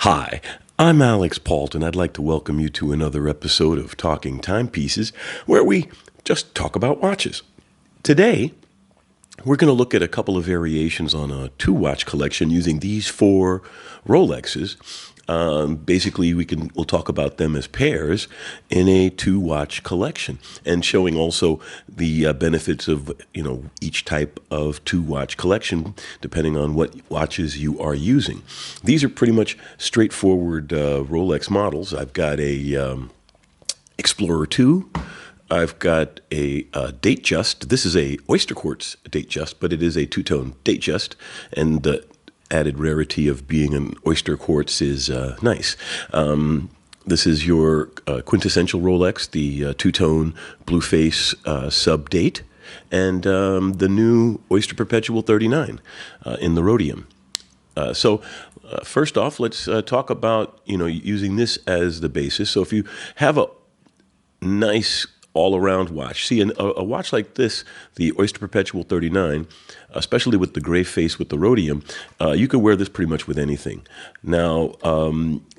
Hi, I'm Alix Paultre, and I'd like to welcome you to another episode of Talking Timepieces, where we just talk about watches. Today, we're going to look at a couple of variations on a two-watch collection using these four Rolexes. Basically, we'll talk about them as pairs in a two-watch collection, and showing also the benefits of each type of two-watch collection, depending on what watches you are using. These are pretty much straightforward Rolex models. I've got a Explorer 2. I've got a Datejust. This is a oysterquartz Datejust, but it is a two-tone Datejust, and the added rarity of being an oysterquartz is nice. This is your quintessential Rolex, the two-tone blue face sub-date, and the new Oyster Perpetual 39 in the rhodium. So first off, let's talk about using this as the basis. So if you have a nice all-around watch. See, a watch like this, the Oyster Perpetual 39, especially with the gray face with the rhodium, you could wear this pretty much with anything. Now,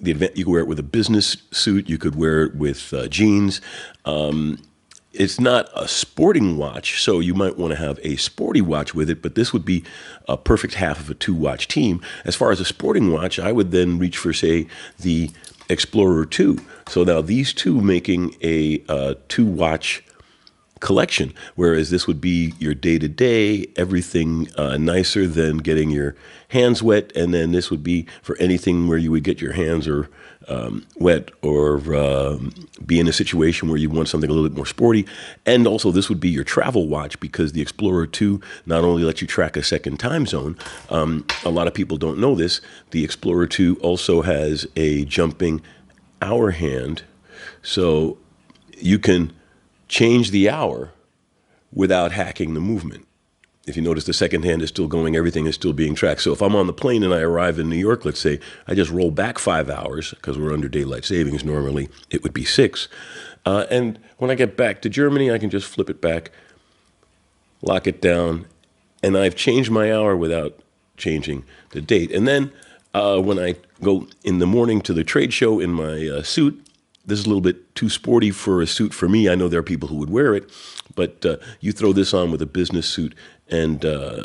you could wear it with a business suit. You could wear it with jeans. It's not a sporting watch, so you might want to have a sporty watch with it, but this would be a perfect half of a two-watch team. As far as a sporting watch, I would then reach for, say, the Explorer 2. So now these two making a two-watch collection, whereas this would be your day-to-day, everything nicer than getting your hands wet, and then this would be for anything where you would get your hands or wet or be in a situation where you want something a little bit more sporty. And also this would be your travel watch, because the Explorer 2 not only lets you track a second time zone, a lot of people don't know this, the Explorer 2 also has a jumping hour hand, so you can change the hour without hacking the movement. If you notice, the second hand is still going, everything is still being tracked. So if I'm on the plane and I arrive in New York, let's say, I just roll back 5 hours, because we're under daylight savings. Normally, it would be 6. And when I get back to Germany, I can just flip it back, lock it down, and I've changed my hour without changing the date. And then when I go in the morning to the trade show in my suit, this is a little bit too sporty for a suit for me. I know there are people who would wear it, but you throw this on with a business suit, and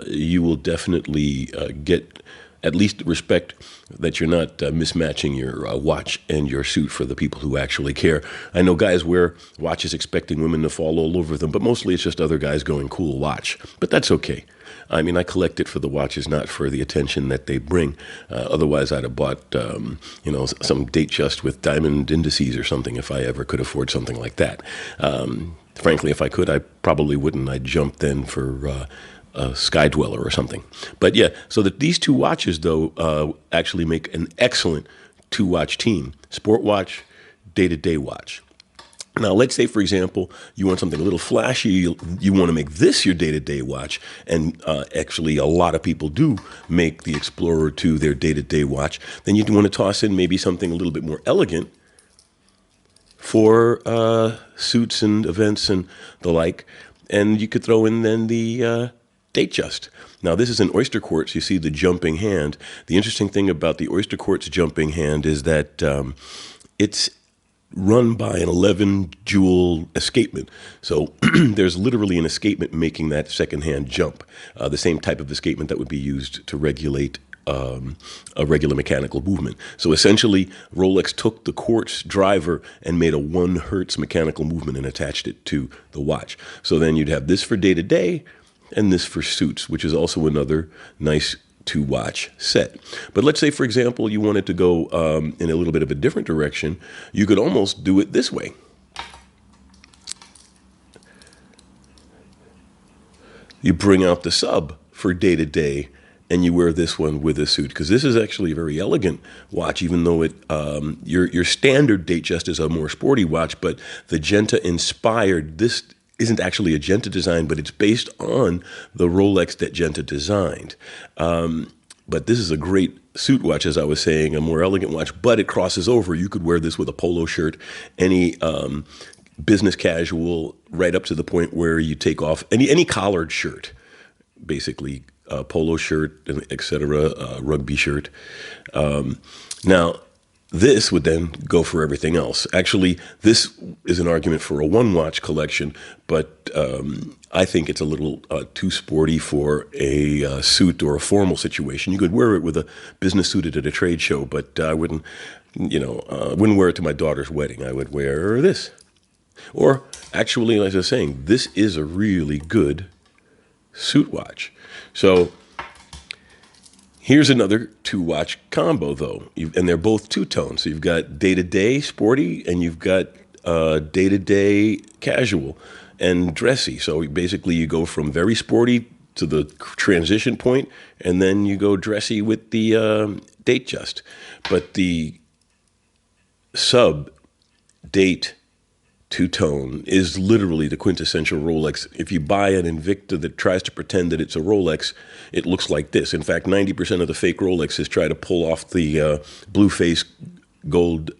you will definitely get at least respect that you're not mismatching your watch and your suit for the people who actually care. I know guys wear watches expecting women to fall all over them, but mostly it's just other guys going, cool watch. But that's okay. I mean, I collect it for the watches, not for the attention that they bring. Otherwise, I'd have bought, some Datejust with diamond indices or something if I ever could afford something like that. Frankly, if I could, I probably wouldn't. I'd jump then for a Sky Dweller or something. But yeah, so that these two watches, though, actually make an excellent two-watch team. Sport watch, day-to-day watch. Now, let's say, for example, you want something a little flashy. You want to make this your day-to-day watch, and actually a lot of people do make the Explorer 2 their day-to-day watch. Then you want to toss in maybe something a little bit more elegant for suits and events and the like, and you could throw in then the Datejust. Now, this is an oysterquartz. You see the jumping hand. The interesting thing about the oysterquartz jumping hand is that it's run by an 11-jewel escapement. So there's literally an escapement making that second hand jump, the same type of escapement that would be used to regulate a regular mechanical movement. So essentially, Rolex took the quartz driver and made a 1 hertz mechanical movement and attached it to the watch. So then you'd have this for day-to-day and this for suits, which is also another nice two-watch set. But let's say, for example, you wanted to go in a little bit of a different direction. You could almost do it this way. You bring out the sub for day-to-day, and you wear this one with a suit, because this is actually a very elegant watch, even though it your standard Datejust is a more sporty watch, but the Genta inspired this. Isn't actually a Genta design, but it's based on the Rolex that Genta designed. But this is a great suit watch, as I was saying, a more elegant watch, but it crosses over. You could wear this with a polo shirt, any business casual, right up to the point where you take off any collared shirt, basically polo shirt, etc., rugby shirt. Now, this would then go for everything else. Actually, this is an argument for a one-watch collection, but I think it's a little too sporty for a suit or a formal situation. You could wear it with a business suited at a trade show, but I wouldn't, wouldn't wear it to my daughter's wedding. I would wear this. Or actually, as I was saying, this is a really good suit watch. So here's another two-watch combo, though, and they're both two-tone. So you've got day-to-day sporty, and you've got day-to-day casual and dressy. So basically, you go from very sporty to the transition point, and then you go dressy with the date just. But the sub-date two-tone is literally the quintessential Rolex. If you buy an Invicta that tries to pretend that it's a Rolex, it looks like this. In fact, 90% of the fake Rolexes try to pull off the blue face gold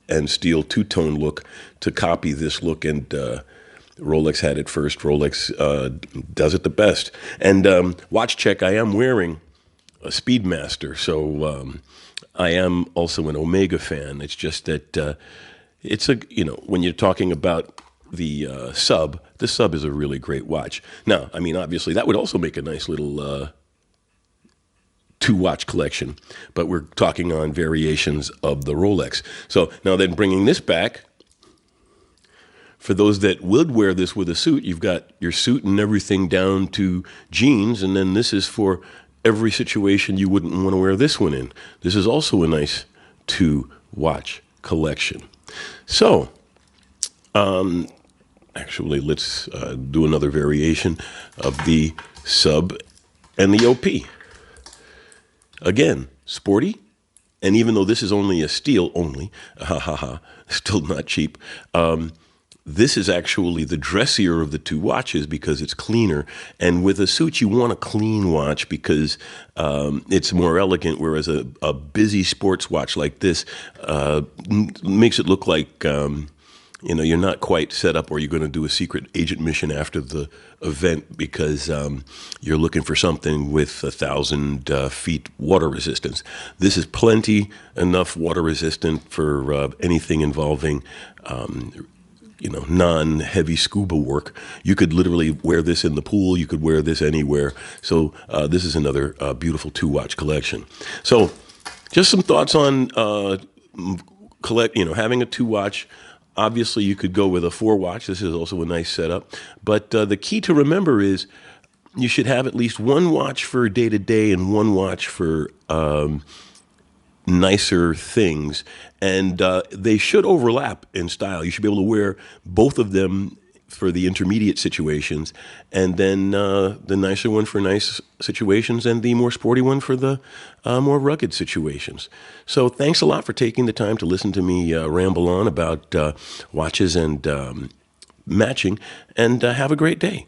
and steel two-tone look to copy this look, and Rolex had it first. Rolex does it the best. And watch check, I am wearing a Speedmaster, so I am also an Omega fan. It's just that it's when you're talking about the sub is a really great watch. Now, I mean, obviously, that would also make a nice little two-watch collection, but we're talking on variations of the Rolex. So now then bringing this back, for those that would wear this with a suit, you've got your suit and everything down to jeans, and then this is for every situation you wouldn't want to wear this one in. This is also a nice two-watch collection. So, actually, let's do another variation of the sub and the OP. Again, sporty, and even though this is only a steel only, still not cheap, this is actually the dressier of the two watches because it's cleaner. And with a suit, you want a clean watch because it's more elegant, whereas a busy sports watch like this makes it look like you're not quite set up, or you're going to do a secret agent mission after the event because you're looking for something with 1,000 feet water resistance. This is plenty enough water resistant for anything involving non-heavy scuba work. You could literally wear this in the pool. You could wear this anywhere. So this is another beautiful two-watch collection. So just some thoughts on having a two-watch. Obviously, you could go with a four-watch. This is also a nice setup. But the key to remember is you should have at least one watch for day-to-day and one watch for nicer things, and they should overlap in style. You should be able to wear both of them for the intermediate situations, and then the nicer one for nice situations, and the more sporty one for the more rugged situations. So thanks a lot for taking the time to listen to me ramble on about watches and matching, and have a great day.